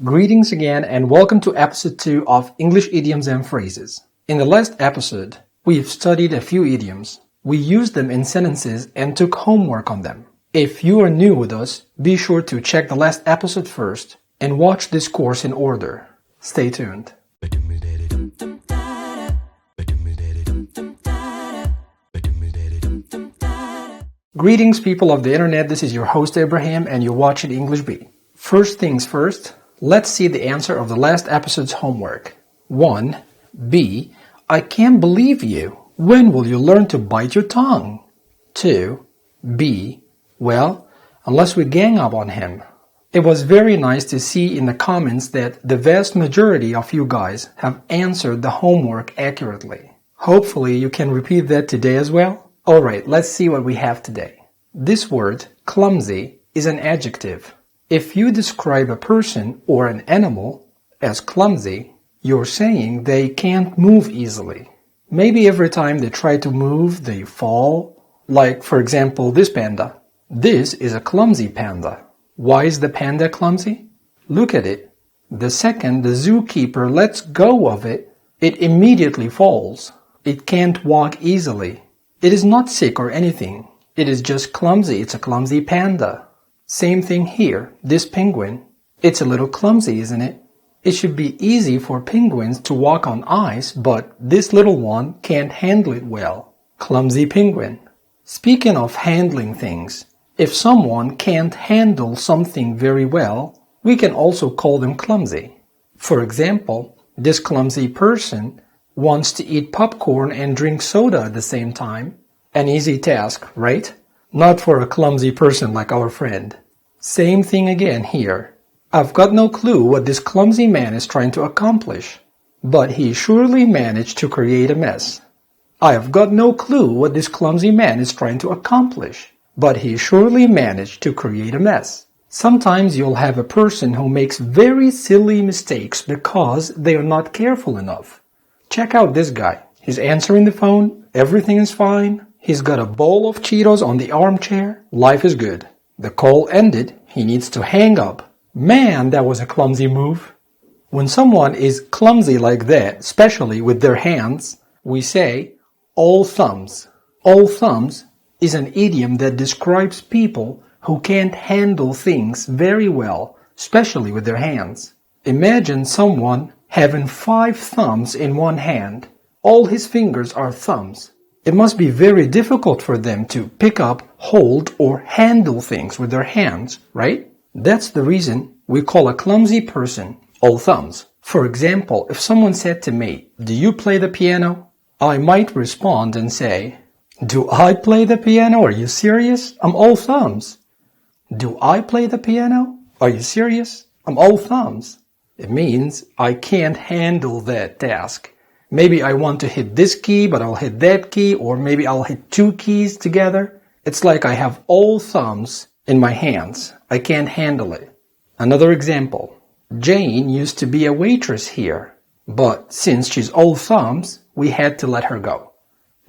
Greetings again and welcome to episode 2 of English Idioms and Phrases. In the last episode, we've studied a few idioms. We used them in sentences and took homework on them. If you are new with us, be sure to check the last episode first and watch this course in order. Stay tuned. Greetings people of the internet, this is your host Ibrahim and you're watching English Bee. First things first, let's see the answer of the last episode's homework. 1. B. I can't believe you. When will you learn to bite your tongue? 2. B. Well, unless we gang up on him. It was very nice to see in the comments that the vast majority of you guys have answered the homework accurately. Hopefully you can repeat that today as well. Alright, let's see what we have today. This word, clumsy, is an adjective. If you describe a person or an animal as clumsy, you're saying they can't move easily. Maybe every time they try to move, they fall. Like, for example, this panda. This is a clumsy panda. Why is the panda clumsy? Look at it. The second the zookeeper lets go of it, it immediately falls. It can't walk easily. It is not sick or anything. It is just clumsy. It's a clumsy panda. Same thing here. This penguin. It's a little clumsy, isn't it? It should be easy for penguins to walk on ice, but this little one can't handle it well. Clumsy penguin. Speaking of handling things, if someone can't handle something very well, we can also call them clumsy. For example, this clumsy person wants to eat popcorn and drink soda at the same time. An easy task, right? Not for a clumsy person like our friend. Same thing again here. I've got no clue what this clumsy man is trying to accomplish, but he surely managed to create a mess. I have got no clue what this clumsy man is trying to accomplish, but he surely managed to create a mess. Sometimes you'll have a person who makes very silly mistakes because they are not careful enough. Check out this guy. He's answering the phone. Everything is fine. He's got a bowl of Cheetos on the armchair. Life is good. The call ended. He needs to hang up. Man, that was a clumsy move. When someone is clumsy like that, especially with their hands, we say, all thumbs. All thumbs is an idiom that describes people who can't handle things very well, especially with their hands. Imagine someone having 5 thumbs in one hand. All his fingers are thumbs. It must be very difficult for them to pick up, hold, or handle things with their hands, right? That's the reason we call a clumsy person all thumbs. For example, if someone said to me, "Do you play the piano?" I might respond and say, "Do I play the piano? Are you serious? I'm all thumbs." Do I play the piano? Are you serious? I'm all thumbs. It means I can't handle that task. Maybe I want to hit this key, but I'll hit that key, or maybe I'll hit 2 keys together. It's like I have all thumbs in my hands. I can't handle it. Another example. Jane used to be a waitress here, but since she's all thumbs, we had to let her go.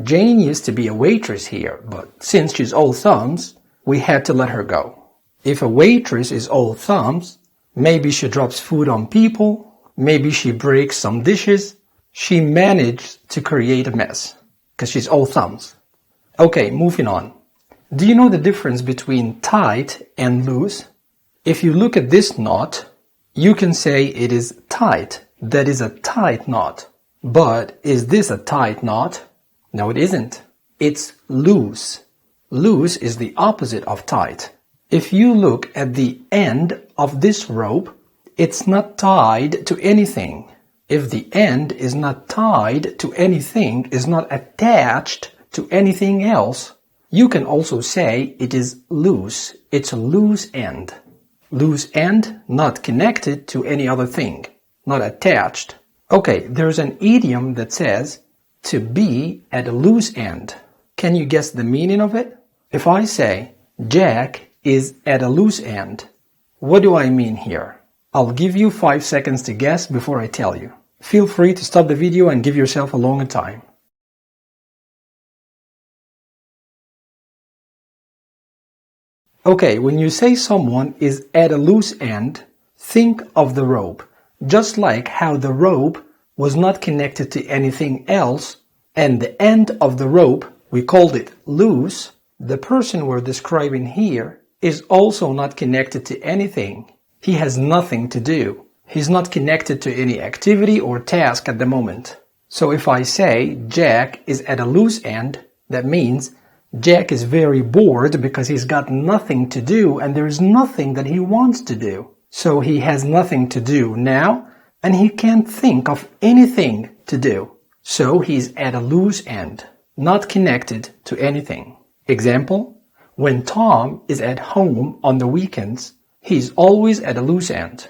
Jane used to be a waitress here, but since she's all thumbs, we had to let her go. If a waitress is all thumbs, maybe she drops food on people, maybe she breaks some dishes. She managed to create a mess because she's all thumbs. Okay, moving on. Do you know the difference between tight and loose? If you look at this knot, you can say it is tight. That is a tight knot. But is this a tight knot? No, it isn't. It's loose. Loose is the opposite of tight. If you look at the end of this rope, it's not tied to anything. If the end is not tied to anything, is not attached to anything else, you can also say it is loose. It's a loose end. Loose end, not connected to any other thing, not attached. Okay, there's an idiom that says to be at a loose end. Can you guess the meaning of it? If I say Jack is at a loose end, what do I mean here? I'll give you 5 seconds to guess before I tell you. Feel free to stop the video and give yourself a longer time. Okay, when you say someone is at a loose end, Think of the rope. Just like how the rope was not connected to anything else, and the end of the rope, we called it loose, the person we're describing here is also not connected to anything. He has nothing to do. He's not connected to any activity or task at the moment. So if I say Jack is at a loose end, that means Jack is very bored because he's got nothing to do and there's nothing that he wants to do. So he has nothing to do now and he can't think of anything to do. So he's at a loose end, not connected to anything. Example, when Tom is at home on the weekends, he's always at a loose end.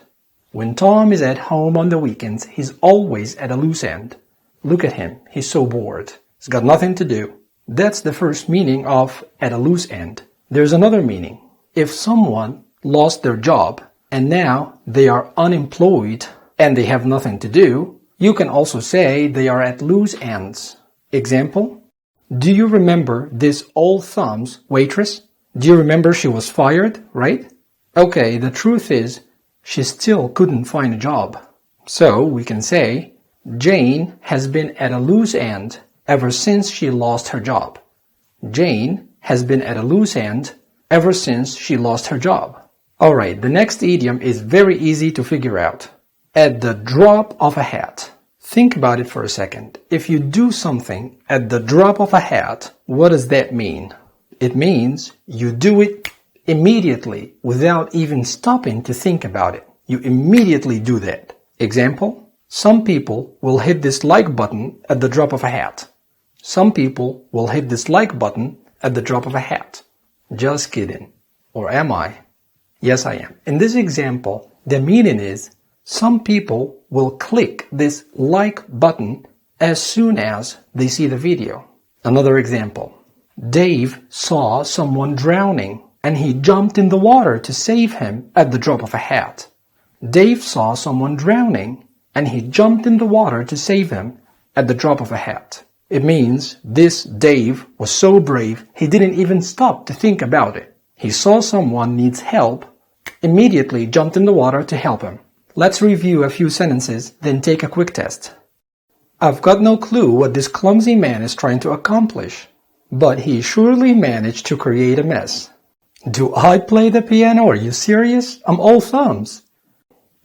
When Tom is at home on the weekends, he's always at a loose end. Look at him, he's so bored. He's got nothing to do. That's the first meaning of at a loose end. There's another meaning. If someone lost their job and now they are unemployed and they have nothing to do, you can also say they are at loose ends. Example, do you remember this old thumbs waitress? Do you remember she was fired, right? Okay, the truth is, she still couldn't find a job. So we can say, Jane has been at a loose end ever since she lost her job. Jane has been at a loose end ever since she lost her job. Alright, the next idiom is very easy to figure out. At the drop of a hat. Think about it for a second. If you do something at the drop of a hat, what does that mean? It means you do it immediately without even stopping to think about it. You immediately do that. Example, some people will hit this like button at the drop of a hat. Some people will hit this like button at the drop of a hat. Just kidding. Or am I? Yes, I am. In this example, the meaning is some people will click this like button as soon as they see the video. Another example. Dave saw someone drowning and he jumped in the water to save him at the drop of a hat. Dave saw someone drowning and he jumped in the water to save him at the drop of a hat. It means this Dave was so brave he didn't even stop to think about it. He saw someone needs help, immediately jumped in the water to help him. Let's review a few sentences, then take a quick test. I've got no clue what this clumsy man is trying to accomplish, but he surely managed to create a mess. Do I play the piano? Are you serious? I'm all thumbs.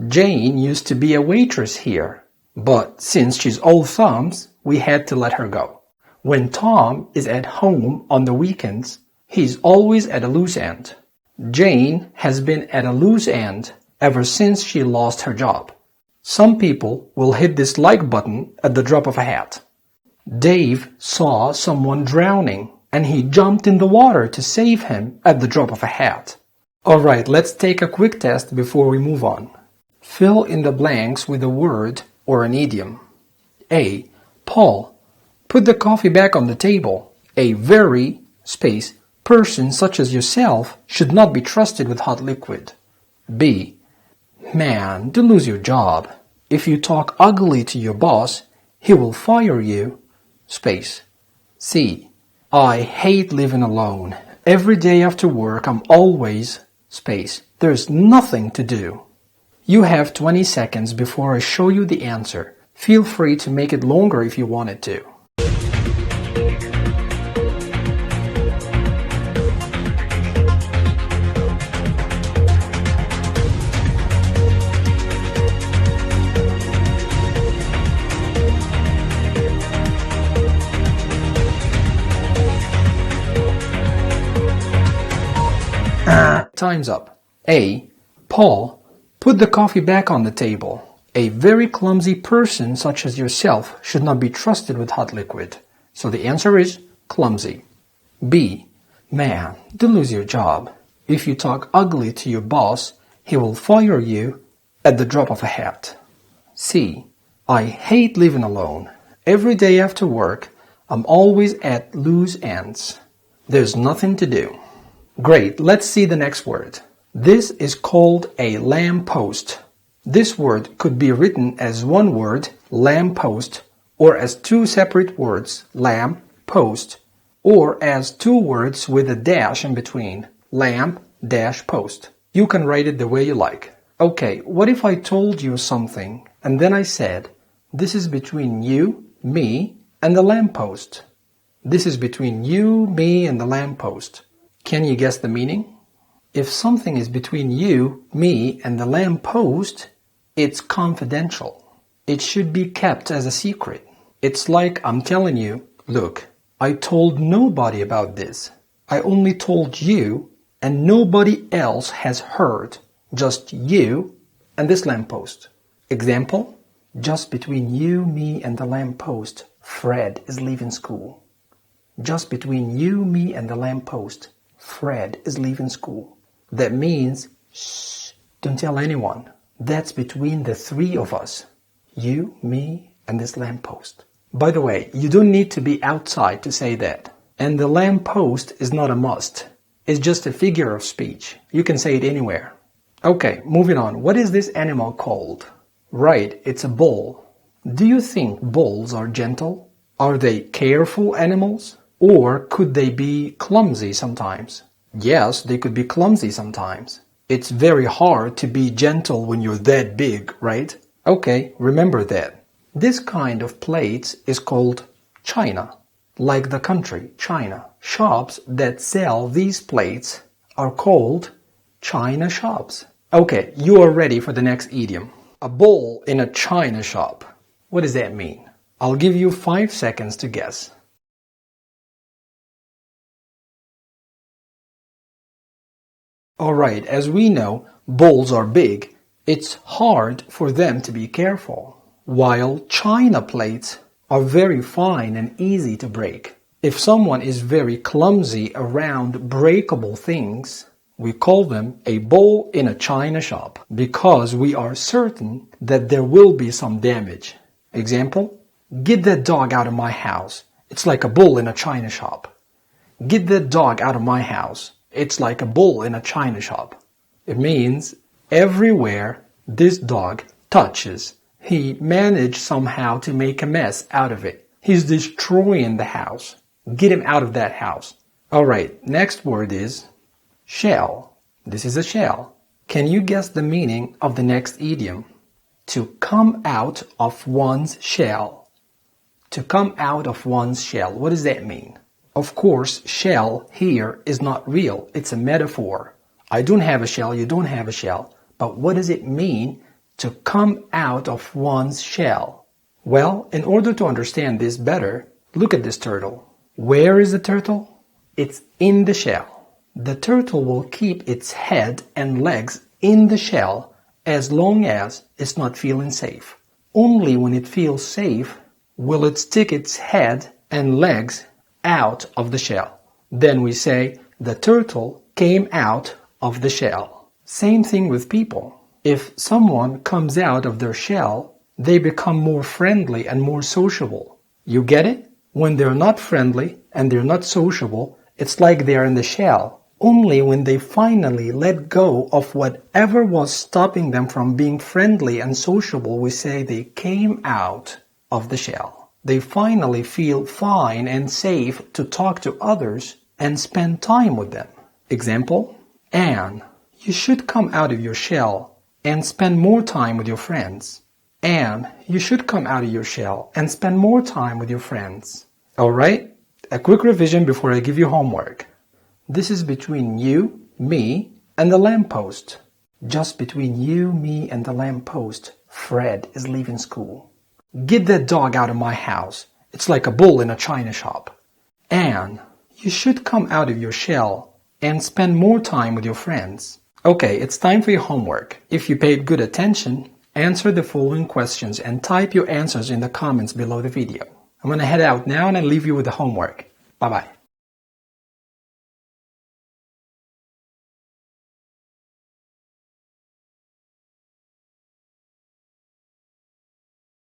Jane used to be a waitress here, but since she's all thumbs, we had to let her go. When Tom is at home on the weekends, he's always at a loose end. Jane has been at a loose end ever since she lost her job. Some people will hit this like button at the drop of a hat. Dave saw someone drowning and he jumped in the water to save him at the drop of a hat. Alright, let's take a quick test before we move on. Fill in the blanks with a word or an idiom. A. Paul. Put the coffee back on the table. A very, person such as yourself should not be trusted with hot liquid. B. Man, don't lose your job. If you talk ugly to your boss, he will fire you. C. I hate living alone. Every day after work I'm always... There's nothing to do. You have 20 seconds before I show you the answer. Feel free to make it longer if you wanted to. Time's up. A. Paul, put the coffee back on the table. A very clumsy person such as yourself should not be trusted with hot liquid. So the answer is clumsy. B. Man, don't lose your job. If you talk ugly to your boss, he will fire you at the drop of a hat. C. I hate living alone. Every day after work, I'm always at loose ends. There's nothing to do. Great, let's see the next word. This is called a lamppost. This word could be written as one word, lamppost, or as two separate words, lamp, post, or as two words with a dash in between, lamp, dash, post. You can write it the way you like. Okay, what if I told you something and then I said, this is between you, me, and the lamppost. This is between you, me, and the lamppost. Can you guess the meaning? If something is between you, me, and the lamppost, it's confidential. It should be kept as a secret. It's like I'm telling you, look, I told nobody about this. I only told you, and nobody else has heard. Just you and this lamppost. Example, just between you, me, and the lamppost, Fred is leaving school. Just between you, me, and the lamppost, Fred is leaving school. That means, shh, don't tell anyone. That's between the three of us. You, me, and this lamppost. By the way, you don't need to be outside to say that. And the lamppost is not a must. It's just a figure of speech. You can say it anywhere. Okay, moving on. What is this animal called? Right, it's a bull. Do you think bulls are gentle? Are they careful animals? Or could they be clumsy sometimes? Yes, they could be clumsy sometimes. It's very hard to be gentle when you're that big, right? Okay, remember that. This kind of plates is called china. Like the country, China. Shops that sell these plates are called china shops. Okay, you are ready for the next idiom. A bull in a china shop. What does that mean? I'll give you 5 seconds to guess. Alright, as we know, bulls are big. It's hard for them to be careful. While china plates are very fine and easy to break. If someone is very clumsy around breakable things, we call them a bull in a china shop because we are certain that there will be some damage. Example, get that dog out of my house. It's like a bull in a china shop. Get that dog out of my house. It's like a bull in a china shop. It means everywhere this dog touches, he managed somehow to make a mess out of it. He's destroying the house. Get him out of that house. Alright, next word is shell. This is a shell. Can you guess the meaning of the next idiom? To come out of one's shell. To come out of one's shell. What does that mean? Of course, shell here is not real. It's a metaphor. I don't have a shell, you don't have a shell. But what does it mean to come out of one's shell? Well, in order to understand this better, look at this turtle. Where is the turtle? It's in the shell. The turtle will keep its head and legs in the shell as long as it's not feeling safe. Only when it feels safe will it stick its head and legs out of the shell. Then we say the turtle came out of the shell. Same thing with people. If someone comes out of their shell, they become more friendly and more sociable. You get it? When they're not friendly and they're not sociable, it's like they're in the shell. Only when they finally let go of whatever was stopping them from being friendly and sociable, we say they came out of the shell. They finally feel fine and safe to talk to others and spend time with them. Example, Anne, you should come out of your shell and spend more time with your friends. Anne, you should come out of your shell and spend more time with your friends. Alright, a quick revision before I give you homework. This is between you, me, and the lamppost. Just between you, me, and the lamppost, Fred is leaving school. Get that dog out of my house. It's like a bull in a china shop. Anne, you should come out of your shell and spend more time with your friends. Okay, it's time for your homework. If you paid good attention, answer the following questions and type your answers in the comments below the video. I'm going to head out now and I leave you with the homework. Bye-bye.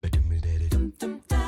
Ba-dum-ba-da-dum-dum-da.